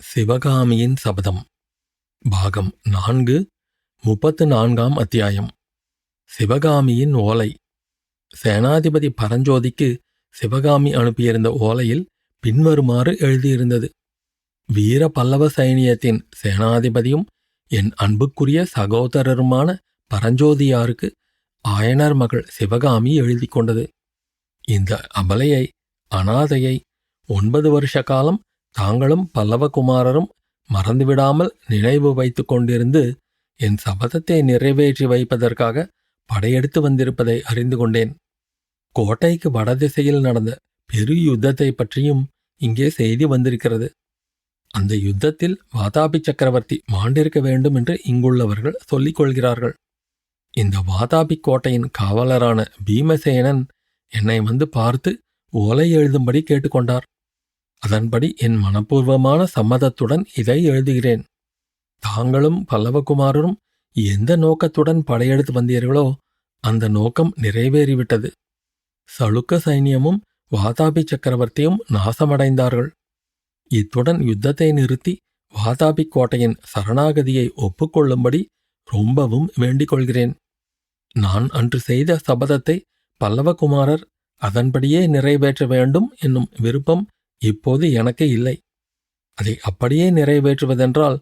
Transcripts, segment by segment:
சிவகாமியின் சபதம் பாகம் 4 34ஆம் அத்தியாயம். சிவகாமியின் ஓலை. சேனாதிபதி பரஞ்சோதிக்கு சிவகாமி அனுப்பியிருந்த ஓலையில் பின்வருமாறு எழுதியிருந்தது. வீர பல்லவ சைனியத்தின் சேனாதிபதியும் என் அன்புக்குரிய சகோதரருமான பரஞ்சோதியாருக்கு ஆயனர் மகள் சிவகாமி எழுதி கொண்டது. இந்த அபலையை, அனாதையை 9 வருஷ காலம் தாங்களும் பல்லவகுமாரரும் மறந்துவிடாமல் நினைவு வைத்து கொண்டிருந்து என் சபதத்தை நிறைவேற்றி வைப்பதற்காக படையெடுத்து வந்திருப்பதை அறிந்து கொண்டேன். கோட்டைக்கு வடதிசையில் நடந்த பெரு யுத்தத்தை பற்றியும் இங்கே செய்தி வந்திருக்கிறது. அந்த யுத்தத்தில் வாதாபி சக்கரவர்த்தி மாண்டிருக்க வேண்டும் என்று இங்குள்ளவர்கள் சொல்லிக் கொள்கிறார்கள். இந்த வாதாபி கோட்டையின் காவலரான பீமசேனன் என்னை வந்து பார்த்து ஓலை எழுதும்படி கேட்டுக்கொண்டார். அதன்படி என் மனப்பூர்வமான சம்மதத்துடன் இதை எழுதுகிறேன். தாங்களும் பல்லவகுமாரரும் எந்த நோக்கத்துடன் படையெடுத்து வந்தீர்களோ அந்த நோக்கம் நிறைவேறிவிட்டது. சளுக்க சைன்யமும் வாதாபி சக்கரவர்த்தியும் நாசமடைந்தார்கள். இத்துடன் யுத்தத்தை நிறுத்தி வாதாபி கோட்டையின் சரணாகதியை ஒப்புக்கொள்ளும்படி ரொம்பவும் வேண்டிக் கொள்கிறேன். நான் அன்று செய்த சபதத்தை பல்லவகுமாரர் அதன்படியே நிறைவேற்ற வேண்டும் என்னும் விருப்பம் இப்போது எனக்கு இல்லை. அதை அப்படியே நிறைவேற்றுவதென்றால்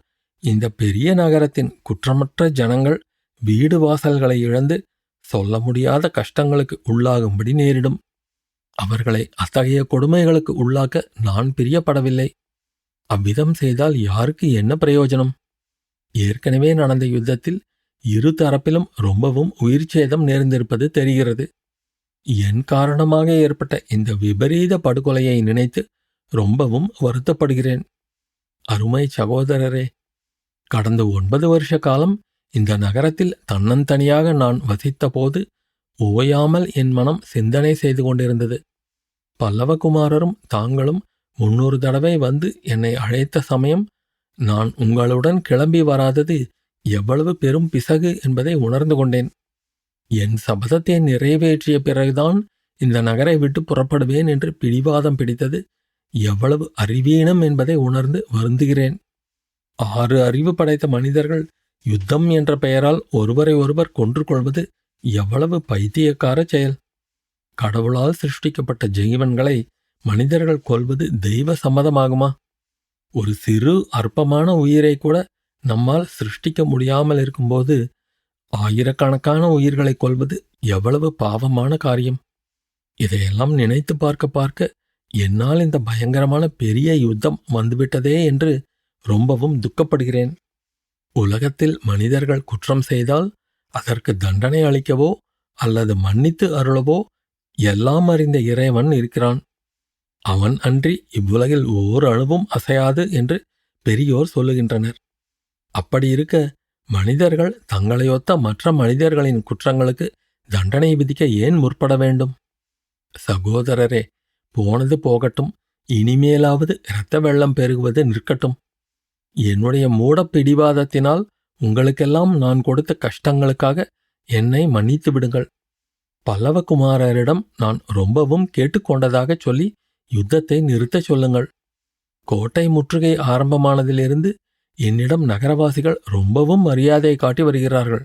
இந்த பெரிய நகரத்தின் குற்றமற்ற ஜனங்கள் வீடு வாசல்களை இழந்து சொல்ல முடியாத கஷ்டங்களுக்கு உள்ளாகும்படி நேரிடும். அவர்களை அத்தகைய கொடுமைகளுக்கு உள்ளாக்க நான் பிரியப்படவில்லை. அவ்விதம் செய்தால் யாருக்கு என்ன பிரயோஜனம்? ஏற்கனவே நடந்த யுத்தத்தில் இரு தரப்பிலும் ரொம்பவும் உயிர்ச்சேதம் நேர்ந்திருப்பது தெரிகிறது. என் காரணமாக ஏற்பட்ட இந்த விபரீத படுகொலையை நினைத்து ரொம்பவும் வருத்தப்படுகிறேன். அருமை சகோதரரே, கடந்த 9 வருஷ காலம் இந்த நகரத்தில் தன்னந்தனியாக நான் வசித்தபோது ஓயாமல் என் மனம் சிந்தனை செய்து கொண்டிருந்தது. பல்லவகுமாரரும் தாங்களும் 300 தடவை வந்து என்னை அழைத்த சமயம் நான் உங்களுடன் கிளம்பி வராதது எவ்வளவு பெரும் பிசகு என்பதை உணர்ந்து கொண்டேன். என் சபதத்தை நிறைவேற்றிய பிறகுதான் இந்த நகரை விட்டு புறப்படுவேன் என்று பிடிவாதம் பிடித்தது எவ்வளவு அறிவீனம் என்பதை உணர்ந்து வருந்துகிறேன். 6 அறிவு படைத்த மனிதர்கள் யுத்தம் என்ற பெயரால் ஒருவரை ஒருவர் கொன்று கொள்வது எவ்வளவு பைத்தியக்கார செயல்! கடவுளால் சிருஷ்டிக்கப்பட்ட ஜீவன்களை மனிதர்கள் கொல்வது தெய்வ சம்மதமாகுமா? ஒரு சிறு அற்பமான உயிரை கூட நம்மால் சிருஷ்டிக்க முடியாமல் இருக்கும்போது ஆயிரக்கணக்கான உயிர்களை கொல்வது எவ்வளவு பாவமான காரியம்! இதையெல்லாம் நினைத்து பார்க்க பார்க்க என்னால் இந்த பயங்கரமான பெரிய யுத்தம் வந்துவிட்டதே என்று ரொம்பவும் துக்கப்படுகிறேன். உலகத்தில் மனிதர்கள் குற்றம் செய்தால் அதற்கு தண்டனை அளிக்கவோ அல்லது மன்னித்து அருளவோ எல்லாம் அறிந்த இறைவன் இருக்கிறான். அவன் அன்றி இவ்வுலகில் ஓர் அணுவும் அசையாது என்று பெரியோர் சொல்லுகின்றனர். அப்படியிருக்க மனிதர்கள் தங்களையொத்த மற்ற மனிதர்களின் குற்றங்களுக்கு தண்டனை விதிக்க ஏன் முற்பட வேண்டும்? சகோதரரே, போனது போகட்டும். இனிமேலாவது இரத்த வெள்ளம் பெருகுவது நிற்கட்டும். என்னுடைய மூடப் பிடிவாதத்தினால் உங்களுக்கெல்லாம் நான் கொடுத்த கஷ்டங்களுக்காக என்னை மன்னித்து விடுங்கள். பல்லவகுமாரரிடம் நான் ரொம்பவும் கேட்டுக்கொண்டதாகச் சொல்லி யுத்தத்தை நிறுத்தச் சொல்லுங்கள். கோட்டை முற்றுகை ஆரம்பமானதிலிருந்து என்னிடம் நகரவாசிகள் ரொம்பவும் மரியாதை காட்டி வருகிறார்கள்.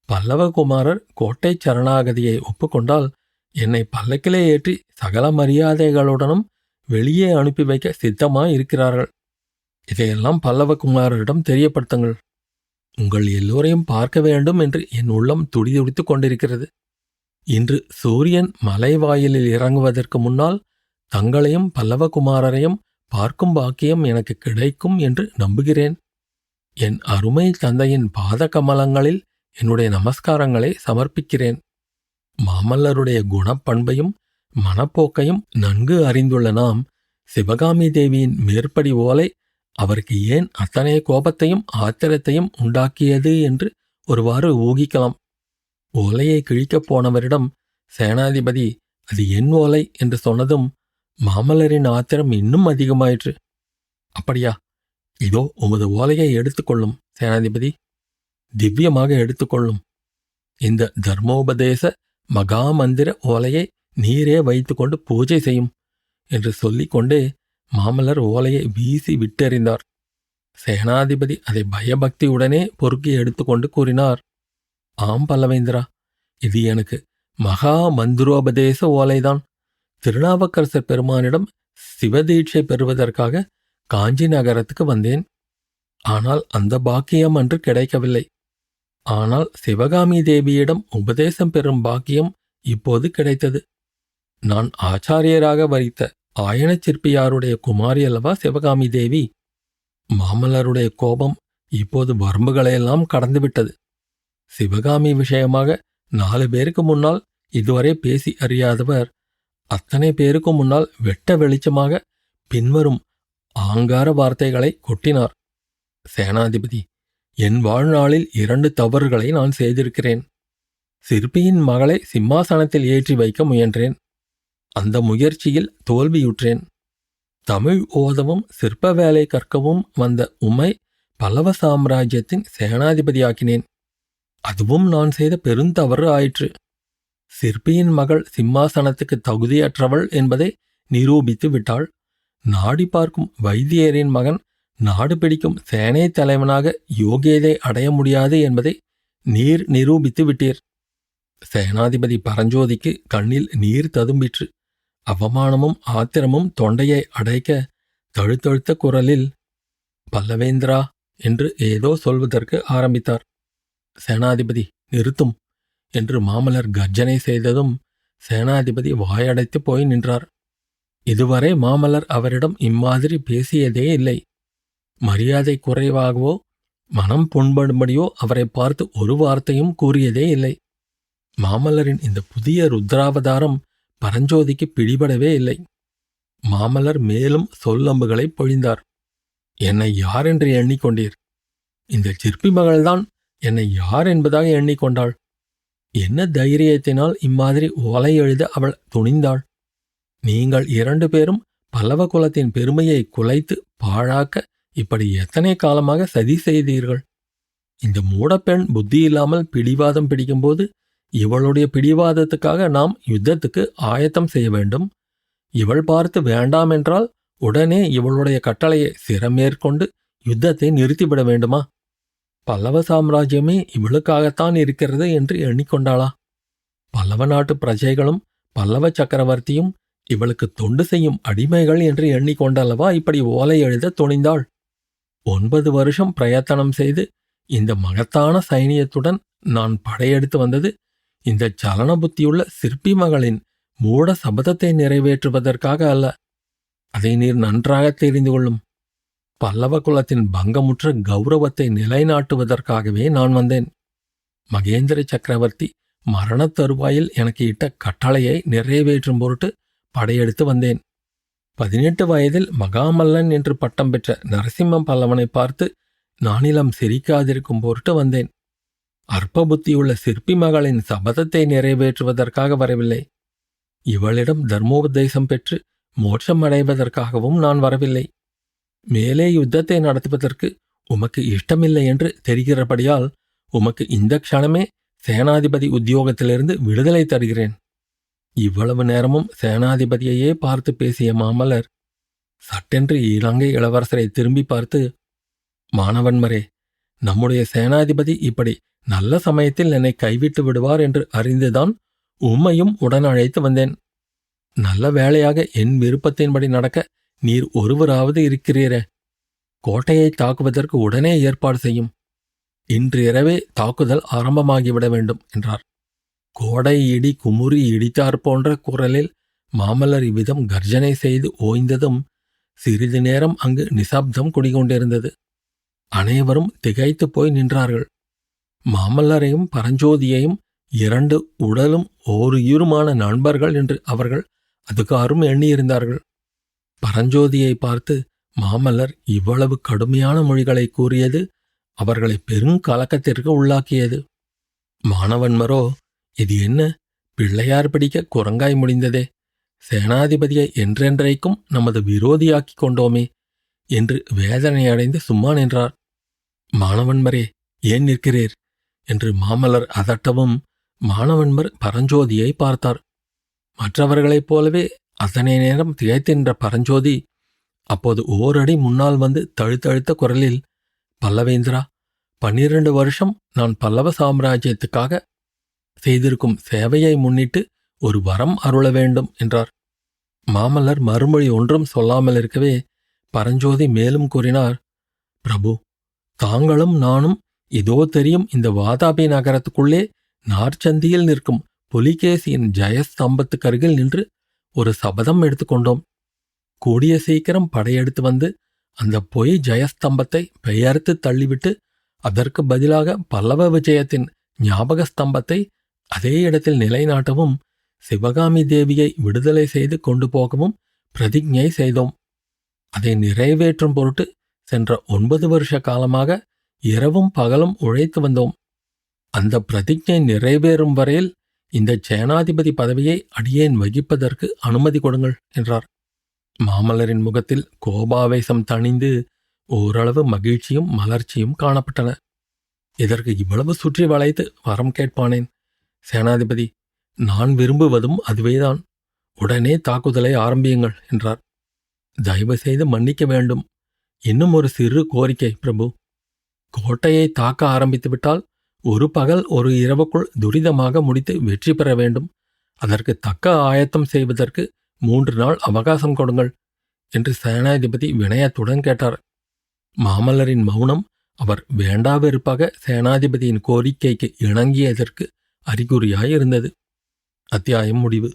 பல்லவகுமாரர் கோட்டை சரணாகதியை ஒப்புக்கொண்டால் என்னை பல்லக்கிலே ஏற்றி சகல மரியாதைகளுடனும் வெளியே அனுப்பி வைக்க சித்தமாயிருக்கிறார்கள். இதையெல்லாம் பல்லவகுமாரரிடம் தெரியப்படுத்துங்கள். உங்கள் எல்லோரையும் பார்க்க வேண்டும் என்று என் உள்ளம் துடிதுடித்துக் கொண்டிருக்கிறது. இன்று சூரியன் மலைவாயிலில் இறங்குவதற்கு முன்னால் தங்களையும் பல்லவகுமாரரையும் பார்க்கும் பாக்கியம் எனக்கு கிடைக்கும் என்று நம்புகிறேன். என் அருமை தந்தையின் பாத கமலங்களில் என்னுடைய நமஸ்காரங்களை சமர்ப்பிக்கிறேன். மாமல்லருடைய குணப்பண்பையும் மனப்போக்கையும் நன்கு அறிந்துள்ள நாம் சிவகாமி தேவியின் மேற்படி ஓலை அவருக்கு ஏன் அத்தனை கோபத்தையும் ஆத்திரத்தையும் உண்டாக்கியது என்று ஒருவாறு ஊகிக்கலாம். ஓலையை கிழிக்கப் போனவரிடம் சேனாதிபதி அது என் ஓலை என்று சொன்னதும் மாமல்லரின் ஆத்திரம் இன்னும் அதிகமாயிற்று. அப்படியா? இதோ உமது ஓலையை எடுத்துக்கொள்ளும் சேனாதிபதி, திவ்யமாக எடுத்துக்கொள்ளும். இந்த தர்மோபதேச மகாமந்திர ஓலையை நீரே வைத்துக்கொண்டு பூஜை செய்யும் என்று சொல்லிக்கொண்டே மாமல்லர் ஓலையை வீசி விட்டெறிந்தார். சேனாதிபதி அதை பயபக்தியுடனே பொறுக்கி எடுத்துக்கொண்டு கூறினார், ஆம் பல்லவேந்திரா, இது எனக்கு மகா மந்திரோபதேச ஓலைதான். திருநாவுக்கரசர் பெருமானிடம் சிவதீட்சை பெறுவதற்காக காஞ்சி நகரத்துக்கு வந்தேன். ஆனால் அந்த பாக்கியம் அன்று கிடைக்கவில்லை. ஆனால் சிவகாமி தேவியிடம் உபதேசம் பெறும் பாக்கியம் இப்போது கிடைத்தது. நான் ஆச்சாரியராக வரித்த ஆயனச் சிற்பியாருடைய குமாரி அல்லவா சிவகாமி தேவி. மாமல்லருடைய கோபம் இப்போது வரம்புகளையெல்லாம் கடந்துவிட்டது. சிவகாமி விஷயமாக 4 பேருக்கு முன்னால் இதுவரை பேசி அறியாதவர் அத்தனை பேருக்கு முன்னால் வெட்ட வெளிச்சமாக பின்வரும் ஆங்கார வார்த்தைகளை கொட்டினார். சேனாதிபதி, என் வாழ்நாளில் 2 தவறுகளை நான் செய்திருக்கிறேன். சிற்பியின் மகளை சிம்மாசனத்தில் ஏற்றி வைக்க முயன்றேன். அந்த முயற்சியில் தோல்வியுற்றேன். தமிழ் ஓதவும் சிற்ப வேலை கற்கவும் வந்த உம்மை பல்லவ சாம்ராஜ்யத்தின் சேனாதிபதியாக்கினேன். அதுவும் நான் செய்த பெருந்தவறு ஆயிற்று. சிற்பியின் மகள் சிம்மாசனத்துக்கு தகுதியற்றவள் என்பதை நிரூபித்து விட்டாள். நாடி பார்க்கும் வைத்தியரின் மகன் நாடு பிடிக்கும் சேனை தலைவனாக யோகியதை அடைய முடியாது என்பதை நீர் நிரூபித்து விட்டீர். சேனாதிபதி பரஞ்சோதிக்கு கண்ணில் நீர் ததும்பிற்று. அவமானமும் ஆத்திரமும் தொண்டையை அடைக்க தழுத்தழுத்த குரலில், பல்லவேந்திரா என்று ஏதோ சொல்வதற்கு ஆரம்பித்தார். சேனாதிபதி, நிறுத்தும் என்று மாமல்லர் கர்ஜனை செய்ததும் சேனாதிபதி வாயடைத்து போய் நின்றார். இதுவரை மாமல்லர் அவரிடம் இம்மாதிரி பேசியதே இல்லை. மரியாதை குறைவாகவோ மனம் புண்படும்படியோ அவரை பார்த்து ஒரு வார்த்தையும் கூறியதே இல்லை. மாமல்லரின் இந்த புதிய ருத்ராவதாரம் பரஞ்சோதிக்கு பிடிபடவே இல்லை. மாமல்லர் மேலும் சொல்லம்புகளை பொழிந்தார். என்னை யார் என்று எண்ணிக்கொண்டீர்? இந்த சிற்பி மகள்தான் என்னை யார் என்பதாக எண்ணிக்கொண்டாள். என்ன தைரியத்தினால் இம்மாதிரி ஓலை எழுத அவள் துணிந்தாள்? நீங்கள் 2 பேரும் பல்லவ குலத்தின் பெருமையை குலைத்து பாழாக்க இப்படி எத்தனை காலமாக சதி செய்தீர்கள்? இந்த மூடப்பெண் புத்தியில்லாமல் பிடிவாதம் பிடிக்கும்போது இவளுடைய பிடிவாதத்துக்காக நாம் யுத்தத்துக்கு ஆயத்தம் செய்ய வேண்டும். இவள் பார்த்து வேண்டாம் என்றால் உடனே இவளுடைய கட்டளையை சிரமேற்கொண்டு யுத்தத்தை நிறுத்திவிட வேண்டுமா? பல்லவ சாம்ராஜ்யமே இவளுக்காகத்தான் இருக்கிறது என்று எண்ணிக்கொண்டாளா? பல்லவ நாட்டு பிரஜைகளும் பல்லவ சக்கரவர்த்தியும் இவளுக்கு தொண்டு செய்யும் அடிமைகள் என்று எண்ணிக்கொண்டல்லவா இப்படி ஓலை எழுத துணிந்தாள். 9 வருஷம் பிரயத்தனம் செய்து இந்த மகத்தான சைனியத்துடன் நான் படையெடுத்து வந்தது இந்த சலன புத்தியுள்ள சிற்பி மகளின் மூட சபதத்தை நிறைவேற்றுவதற்காக அல்ல. அதை நீர் நன்றாக தெரிந்து கொள்ளும். பல்லவ குலத்தின் பங்கமுற்ற கௌரவத்தை நிலைநாட்டுவதற்காகவே நான் வந்தேன். மகேந்திர சக்கரவர்த்தி மரணத் தருவாயில் எனக்கு இட்ட கட்டளையை நிறைவேற்றும் பொருட்டு படையெடுத்து வந்தேன். 18 வயதில் மகாமல்லன் என்று பட்டம் பெற்ற நரசிம்ம பல்லவனை பார்த்து நானிலம் சிரிக்காதிருக்கும் பொருட்டு வந்தேன். அற்ப புத்தியுள்ள சிற்பி மகளின் சபதத்தை நிறைவேற்றுவதற்காக வரவில்லை. இவளிடம் தர்மோபதேசம் பெற்று மோட்சம் அடைவதற்காகவும் நான் வரவில்லை. மேலே யுத்தத்தை நடத்துவதற்கு உமக்கு இஷ்டமில்லை என்று தெரிகிறபடியால் உமக்கு இந்த க்ஷணமே சேனாதிபதி உத்தியோகத்திலிருந்து விடுதலை தருகிறேன். இவ்வளவு நேரமும் சேனாதிபதியையே பார்த்து பேசிய மாமல்லர் சட்டென்று இலங்கை இளவரசரை திரும்பி பார்த்து, மாணவன்மரே, நம்முடைய சேனாதிபதி இப்படி நல்ல சமயத்தில் என்னை கைவிட்டு விடுவார் என்று அறிந்துதான் உம்மையும் உடன் அழைத்து வந்தேன். நல்ல வேளையாக என் விருப்பத்தின்படி நடக்க நீர் ஒருவராவது இருக்கிறீரே. கோட்டையை தாக்குவதற்கு உடனே ஏற்பாடு செய்யும். இன்று இரவே தாக்குதல் ஆரம்பமாகிவிட வேண்டும் என்றார். கோடை இடி குமுறி இடித்தாற் போன்ற குரலில் மாமல்லர் இவ்விதம் கர்ஜனை செய்து ஓய்ந்ததும் சிறிது நேரம் அங்கு நிசப்தம் குடிகொண்டிருந்தது. அனைவரும் திகைத்து போய் நின்றார்கள். மாமல்லரையும் பரஞ்சோதியையும் 2 உடலும் ஓருயிருமான நண்பர்கள் என்று அவர்கள் அதுகாரும் எண்ணியிருந்தார்கள். பரஞ்சோதியை பார்த்து மாமல்லர் இவ்வளவு கடுமையான மொழிகளை கூறியது அவர்களை பெருங்கலக்கத்திற்கு உள்ளாக்கியது. மாணவன்மரோ, இது என்ன, பிள்ளையார் பிடிக்க குரங்காய் முடிந்ததே, சேனாதிபதியை என்றென்றைக்கும் நமது விரோதியாக்கிக் கொண்டோமே என்று வேதனையடைந்து சும்மா நின்றார். மாணவன்மரே, ஏன் நிற்கிறீர் என்று மாமல்லர் அதட்டவும் மாணவன்மர் பரஞ்சோதியை பார்த்தார். மற்றவர்களைப் போலவே அத்தனை நேரம் திகைத்தின்ற பரஞ்சோதி அப்போது ஓரடி முன்னால் வந்து தழுத்தழுத்த குரலில், பல்லவேந்திரா, 12 வருஷம் நான் பல்லவ சாம்ராஜ்யத்துக்காக செய்திருக்கும் சேவையை முன்னிட்டு ஒரு வரம் அருள வேண்டும் என்றார். மாமல்லர் மறுமொழி ஒன்றும் சொல்லாமல் இருக்கவே பரஞ்சோதி மேலும் கூறினார், பிரபு, தாங்களும் நானும் இதோ தெரியும் இந்த வாதாபி நகரத்துக்குள்ளே நார்ச்சந்தியில் நிற்கும் புலிகேசியின் ஜெயஸ்தம்பத்துக்கருகில் நின்று ஒரு சபதம் எடுத்துக்கொண்டோம். கூடிய சீக்கிரம் படையெடுத்து வந்து அந்த பொய் ஜெயஸ்தம்பத்தை பெயர்த்து தள்ளிவிட்டு அதற்கு பதிலாக பல்லவ விஜயத்தின் ஞாபக ஸ்தம்பத்தை அதே இடத்தில் நிலைநாட்டவும் சிவகாமி தேவியை விடுதலை செய்து கொண்டு போகவும் பிரதிஜை செய்தோம். அதை நிறைவேற்றும் பொருட்டு சென்ற 9 வருஷ காலமாக இரவும் பகலும் உழைத்து வந்தோம். அந்த பிரதிஜை நிறைவேறும் வரையில் இந்த சேனாதிபதி பதவியை அடியேன் வகிப்பதற்கு அனுமதி கொடுங்கள் என்றார். மாமல்லரின் முகத்தில் கோபாவேசம் தணிந்து ஓரளவு மகிழ்ச்சியும் மலர்ச்சியும் காணப்பட்டன. இதற்கு இவ்வளவு சுற்றி வளைத்து வரம் கேட்பானேன்? சேனாதிபதி, நான் விரும்புவதும் அதுவேதான். உடனே தாக்குதலை ஆரம்பியுங்கள் என்றார். தயவு செய்து மன்னிக்க வேண்டும். இன்னும் ஒரு சிறு கோரிக்கை பிரபு. கோட்டையை தாக்க ஆரம்பித்துவிட்டால் ஒரு பகல் ஒரு இரவுக்குள் துரிதமாக முடித்து வெற்றி பெற வேண்டும். அதற்கு தக்க ஆயத்தம் செய்வதற்கு 3 நாள் அவகாசம் கொடுங்கள் என்று சேனாதிபதி வினயத்துடன் கேட்டார். மாமல்லரின் மௌனம் அவர் வேண்டாவெறுப்பாக சேனாதிபதியின் கோரிக்கைக்கு இணங்கியதற்கு அறிகுறியாயிருந்தது. அத்தியாயம் முடிவு.